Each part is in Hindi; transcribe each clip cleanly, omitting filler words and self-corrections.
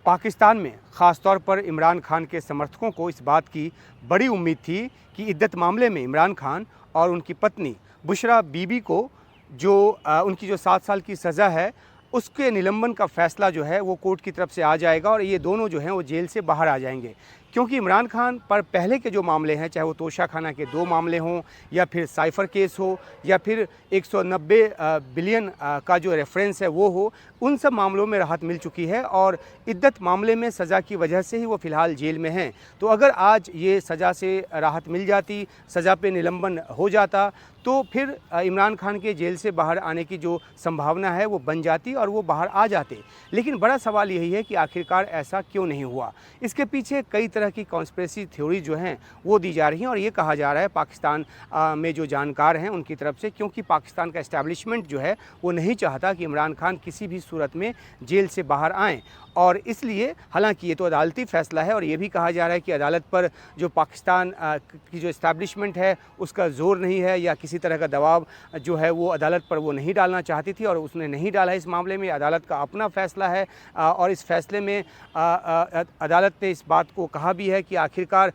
पाकिस्तान में ख़ास तौर पर इमरान खान के समर्थकों को इस बात की बड़ी उम्मीद थी कि इद्दत मामले में इमरान खान और उनकी पत्नी बुशरा बीबी को उनकी जो 7 साल की सज़ा है उसके निलंबन का फ़ैसला जो है वो कोर्ट की तरफ से आ जाएगा और ये दोनों जो हैं वो जेल से बाहर आ जाएंगे। क्योंकि इमरान खान पर पहले के जो मामले हैं, चाहे वो तोशा खाना के 2 मामले हों या फिर साइफ़र केस हो या फिर 190 बिलियन का जो रेफरेंस है वो हो, उन सब मामलों में राहत मिल चुकी है और इद्दत मामले में सज़ा की वजह से ही वो फ़िलहाल जेल में हैं। तो अगर आज ये सज़ा से राहत मिल जाती, सज़ा पे निलंबन हो जाता, तो फिर इमरान खान के जेल से बाहर आने की जो संभावना है वो बन जाती और वो बाहर आ जाते। लेकिन बड़ा सवाल यही है कि आखिरकार ऐसा क्यों नहीं हुआ। इसके पीछे कई तरह की कॉन्स्पिरेसी थ्योरी जो हैं वो दी जा रही हैं और ये कहा जा रहा है पाकिस्तान में जो जानकार हैं उनकी तरफ से, क्योंकि पाकिस्तान का एस्टैब्लिशमेंट जो है वो नहीं चाहता कि इमरान खान किसी भी सूरत में जेल से बाहर आएँ और इसलिए, हालांकि ये तो अदालती फ़ैसला है और ये भी कहा जा रहा है कि अदालत पर जो पाकिस्तान की जो इस्टेब्लिशमेंट है उसका ज़ोर नहीं है या किसी तरह का दबाव जो है वो अदालत पर वो नहीं डालना चाहती थी और उसने नहीं डाला इस मामले में। अदालत का अपना फ़ैसला है और इस फ़ैसले में अदालत ने इस बात को कहा भी है कि आखिरकार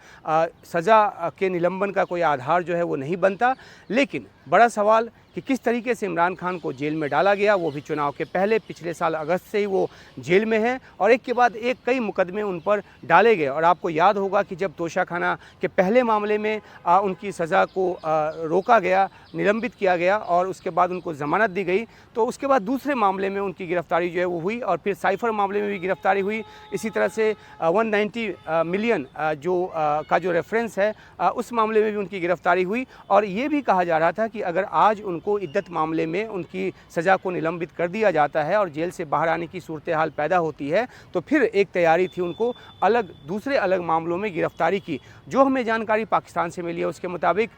सज़ा के निलंबन का कोई आधार जो है वो नहीं बनता। लेकिन बड़ा सवाल कि किस तरीके से इमरान खान को जेल में डाला गया, वो भी चुनाव के पहले, पिछले साल अगस्त से ही वो जेल में हैं और एक के बाद एक कई मुकदमे उन पर डाले गए। और आपको याद होगा कि जब तोशा खाना के पहले मामले में उनकी सज़ा को रोका गया, निलंबित किया गया और उसके बाद उनको ज़मानत दी गई, तो उसके बाद दूसरे मामले में उनकी गिरफ़्तारी जो है वो हुई और फिर साइफ़र मामले में भी गिरफ़्तारी हुई। इसी तरह से 190 मिलियन का जो रेफरेंस है उस मामले में भी उनकी गिरफ़्तारी हुई और ये भी कहा जा रहा था कि अगर आज उनको इद्दत मामले में उनकी सज़ा को निलंबित कर दिया जाता है और जेल से बाहर आने की सूरत हाल पैदा होती है तो फिर एक तैयारी थी उनको दूसरे अलग मामलों में गिरफ़्तारी की। जो हमें जानकारी पाकिस्तान से मिली है उसके मुताबिक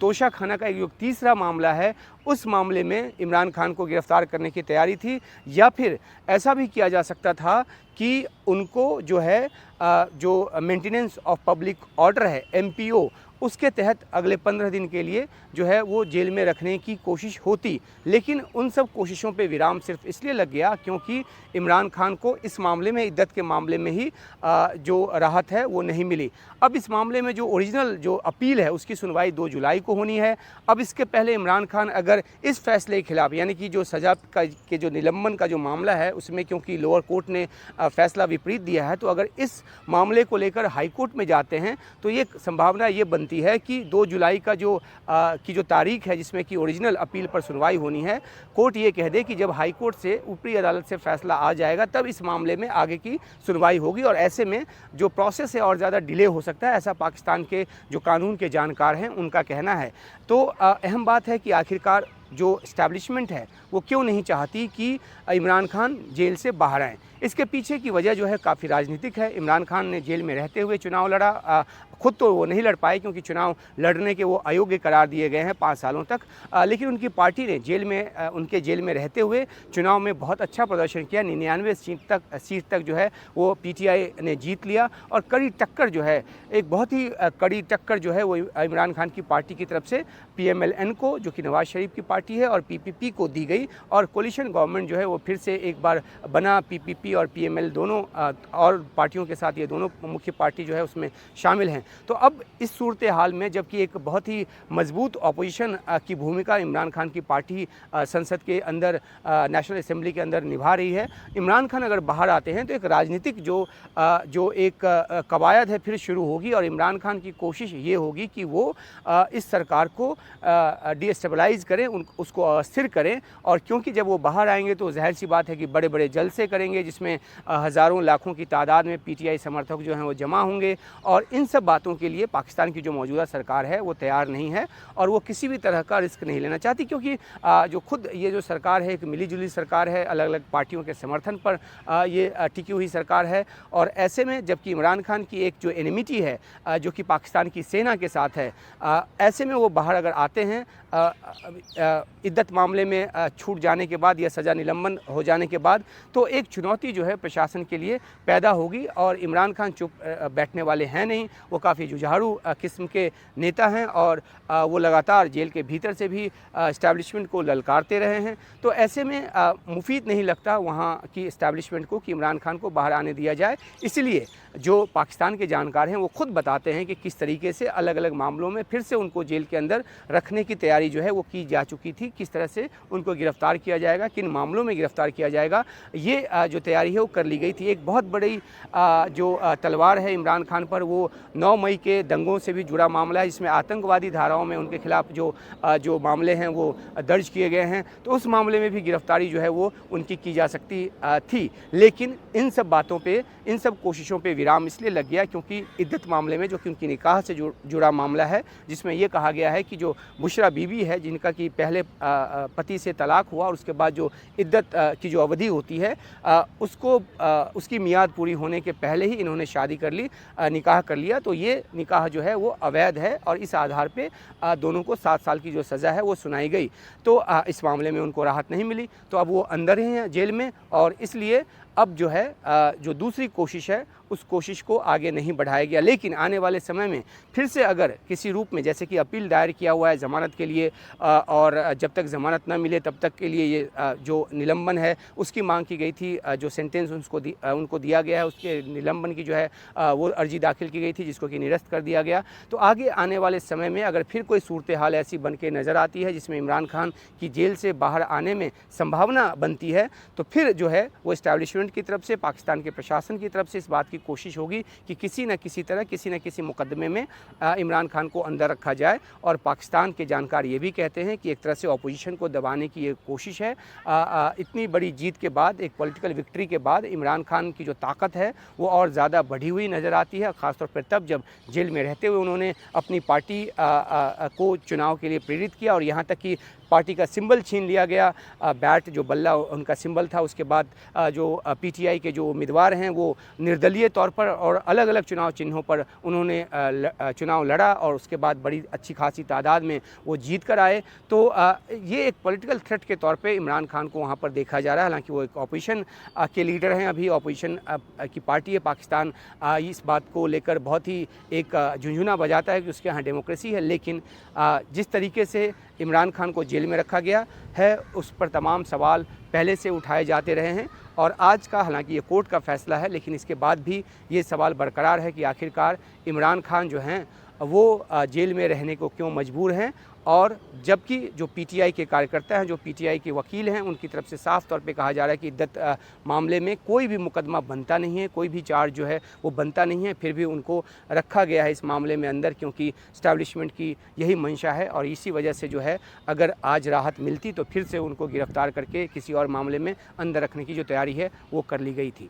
तोशा खाना का जो तीसरा मामला है उस मामले में इमरान खान को गिरफ़्तार करने की तैयारी थी या फिर ऐसा भी किया जा सकता था कि उनको जो है जो मेंटेनेंस ऑफ पब्लिक ऑर्डर है MPO, उसके तहत अगले 15 दिन के लिए जो है वो जेल में रखने की कोशिश होती। लेकिन उन सब कोशिशों पे विराम सिर्फ इसलिए लग गया क्योंकि इमरान खान को इस मामले में, इद्दत के मामले में ही जो राहत है वो नहीं मिली। अब इस मामले में जो ओरिजिनल जो अपील है उसकी सुनवाई 2 जुलाई को होनी है। अब इसके पहले इमरान खान अगर इस फैसले के खिलाफ, यानी कि जो सज़ा के जो निलंबन का जो मामला है उसमें क्योंकि लोअर कोर्ट ने फैसला विपरीत दिया है, तो अगर इस मामले को लेकर हाई कोर्ट में जाते हैं तो ये संभावना ये बनती है कि 2 जुलाई का की जो तारीख है जिसमें कि ओरिजिनल अपील पर सुनवाई होनी है, कोर्ट ये कह दे कि जब हाई कोर्ट से ऊपरी अदालत से फैसला आ जाएगा तब इस मामले में आगे की सुनवाई होगी और ऐसे में जो प्रोसेस है और ज़्यादा डिले हो सकता है, ऐसा पाकिस्तान के जो कानून के जानकार हैं उनका कहना है। तो अहम बात है कि आखिरकार जो इस्टेब्लिशमेंट है वो क्यों नहीं चाहती कि इमरान खान जेल से बाहर आएँ। इसके पीछे की वजह जो है काफ़ी राजनीतिक है। इमरान खान ने जेल में रहते हुए चुनाव लड़ा, खुद तो वो नहीं लड़ पाए क्योंकि चुनाव लड़ने के वो अयोग्य करार दिए गए हैं 5 सालों तक, लेकिन उनकी पार्टी ने जेल में उनके जेल में रहते हुए चुनाव में बहुत अच्छा प्रदर्शन किया। 99 सीट तक जो है वो PTI ने जीत लिया और कड़ी टक्कर जो है, एक बहुत ही कड़ी टक्कर जो है वो इमरान खान की पार्टी की तरफ से PMLN को, जो कि नवाज़ शरीफ की पार्टी है, और PPP को दी गई और कोलिशन गवर्नमेंट जो है वो फिर से एक बार बना। PPP और PML दोनों और पार्टियों के साथ ये दोनों मुख्य पार्टी जो है उसमें शामिल हैं। तो अब इस सूरत हाल में जबकि एक बहुत ही मजबूत अपोजिशन की भूमिका इमरान खान की पार्टी संसद के अंदर, नेशनल असेंबली के अंदर निभा रही है, इमरान खान अगर बाहर आते हैं तो एक राजनीतिक जो एक कवायद है फिर शुरू होगी और इमरान खान की कोशिश ये होगी कि वो इस सरकार को डिस्टेबलाइज़ करें, उसको अस्थिर करें। और क्योंकि जब वो बाहर आएंगे तो जाहिर सी बात है कि बड़े बड़े जलसे करेंगे जिसमें हज़ारों लाखों की तादाद में PTI समर्थक जो हैं वो जमा होंगे और इन सब बातों के लिए पाकिस्तान की जो मौजूदा सरकार है वो तैयार नहीं है और वो किसी भी तरह का रिस्क नहीं लेना चाहती, क्योंकि जो खुद ये जो सरकार है एक मिलीजुली सरकार है, अलग अलग पार्टियों के समर्थन पर ये टिकी हुई सरकार है। और ऐसे में जबकि इमरान खान की एक जो एनिमिटी है जो कि पाकिस्तान की सेना के साथ है, ऐसे में वो बाहर अगर आते हैं इद्दत मामले में छूट जाने के बाद या सज़ा निलंबन हो जाने के बाद, तो एक चुनौती चुनौती जो है प्रशासन के लिए पैदा होगी। और इमरान खान चुप बैठने वाले हैं नहीं, वो काफ़ी जुझारू किस्म के नेता हैं और वो लगातार जेल के भीतर से भी इस्टेब्लिशमेंट को ललकारते रहे हैं। तो ऐसे में मुफीद नहीं लगता वहाँ की इस्टेब्लिशमेंट को कि इमरान खान को बाहर आने दिया जाए। इसलिए जो पाकिस्तान के जानकार हैं वो खुद बताते हैं कि किस तरीके से अलग अलग मामलों में फिर से उनको जेल के अंदर रखने की तैयारी जो है वो की जा चुकी थी। किस तरह से उनको गिरफ़्तार किया जाएगा, किन मामलों में गिरफ़्तार किया जाएगा, ये जो तैयारी है वो कर ली गई थी। एक बहुत बड़ी जो तलवार है इमरान खान पर, वो 9 मई के दंगों से भी जुड़ा मामला है, जिसमें आतंकवादी धाराओं में उनके खिलाफ जो मामले हैं वो दर्ज किए गए हैं। तो उस मामले में भी गिरफ़्तारी जो है वो उनकी की जा सकती थी। लेकिन इन सब बातों पे, इन सब कोशिशों पे विराम इसलिए लग गया क्योंकि इद्दत मामले में, जो कि उनकी निकाह से जुड़ा मामला है, जिसमें ये कहा गया है कि जो बुशरा बीबी है, जिनका कि पहले पति से तलाक हुआ और उसके बाद जो इद्दत की जो अवधि होती है उसकी मियाद पूरी होने के पहले ही इन्होंने शादी कर ली, निकाह कर लिया। तो ये निकाह जो है वो अवैध है और इस आधार पे दोनों को 7 साल की जो सज़ा है वो सुनाई गई। तो इस मामले में उनको राहत नहीं मिली, तो अब वो अंदर ही हैं जेल में। और इसलिए अब जो है जो दूसरी कोशिश है उस कोशिश को आगे नहीं बढ़ाया गया। लेकिन आने वाले समय में फिर से अगर किसी रूप में, जैसे कि अपील दायर किया हुआ है ज़मानत के लिए, और जब तक ज़मानत न मिले तब तक के लिए ये जो निलंबन है उसकी मांग की गई थी, जो सेंटेंस उनको दिया गया है उसके निलंबन की जो है वो अर्जी दाखिल की गई थी, जिसको कि निरस्त कर दिया गया। तो आगे आने वाले समय में अगर फिर कोई सूरत हाल ऐसी बन के नज़र आती है जिसमें इमरान खान की जेल से बाहर आने में संभावना बनती है, तो फिर जो है वो इस्टेब्लिशमेंट की तरफ से, पाकिस्तान के प्रशासन की तरफ से इस बात की कोशिश होगी कि किसी न किसी तरह, किसी न किसी मुकदमे में इमरान खान को अंदर रखा जाए। और पाकिस्तान के जानकार ये भी कहते हैं कि एक तरह से अपोजिशन को दबाने की ये कोशिश है। इतनी बड़ी जीत के बाद, एक पॉलिटिकल विक्ट्री के बाद इमरान खान की जो ताकत है वो और ज़्यादा बढ़ी हुई नज़र आती है, ख़ासतौर पर तब जब जेल में रहते हुए उन्होंने अपनी पार्टी को चुनाव के लिए प्रेरित किया और यहाँ तक कि पार्टी का सिंबल छीन लिया गया। बैट जो बल्ला उनका सिंबल था, उसके बाद जो पीटीआई के जो उम्मीदवार हैं वो निर्दलीय तौर पर और अलग अलग चुनाव चिन्हों पर उन्होंने चुनाव लड़ा और उसके बाद बड़ी अच्छी खासी तादाद में वो जीत कर आए। तो ये एक पॉलिटिकल थ्रेट के तौर पे इमरान खान को वहाँ पर देखा जा रहा है। हालांकि वो एक अपोजिशन के लीडर हैं, अभी अपोजिशन की पार्टी है। पाकिस्तान इस बात को लेकर बहुत ही एक झुंझुना बजाता है कि उसके यहाँ डेमोक्रेसी है, लेकिन जिस तरीके से इमरान खान को जेल में रखा गया है उस पर तमाम सवाल पहले से उठाए जाते रहे हैं। और आज का, हालांकि ये कोर्ट का फैसला है, लेकिन इसके बाद भी ये सवाल बरकरार है कि आखिरकार इमरान खान जो हैं वो जेल में रहने को क्यों मजबूर हैं। और जबकि जो पीटीआई के कार्यकर्ता हैं, जो पीटीआई के वकील हैं, उनकी तरफ से साफ तौर पे कहा जा रहा है कि इद्दत मामले में कोई भी मुकदमा बनता नहीं है, कोई भी चार्ज जो है वो बनता नहीं है, फिर भी उनको रखा गया है इस मामले में अंदर, क्योंकि इस्टेब्लिशमेंट की यही मंशा है। और इसी वजह से जो है अगर आज राहत मिलती तो फिर से उनको गिरफ़्तार करके किसी और मामले में अंदर रखने की जो तैयारी है वो कर ली गई थी।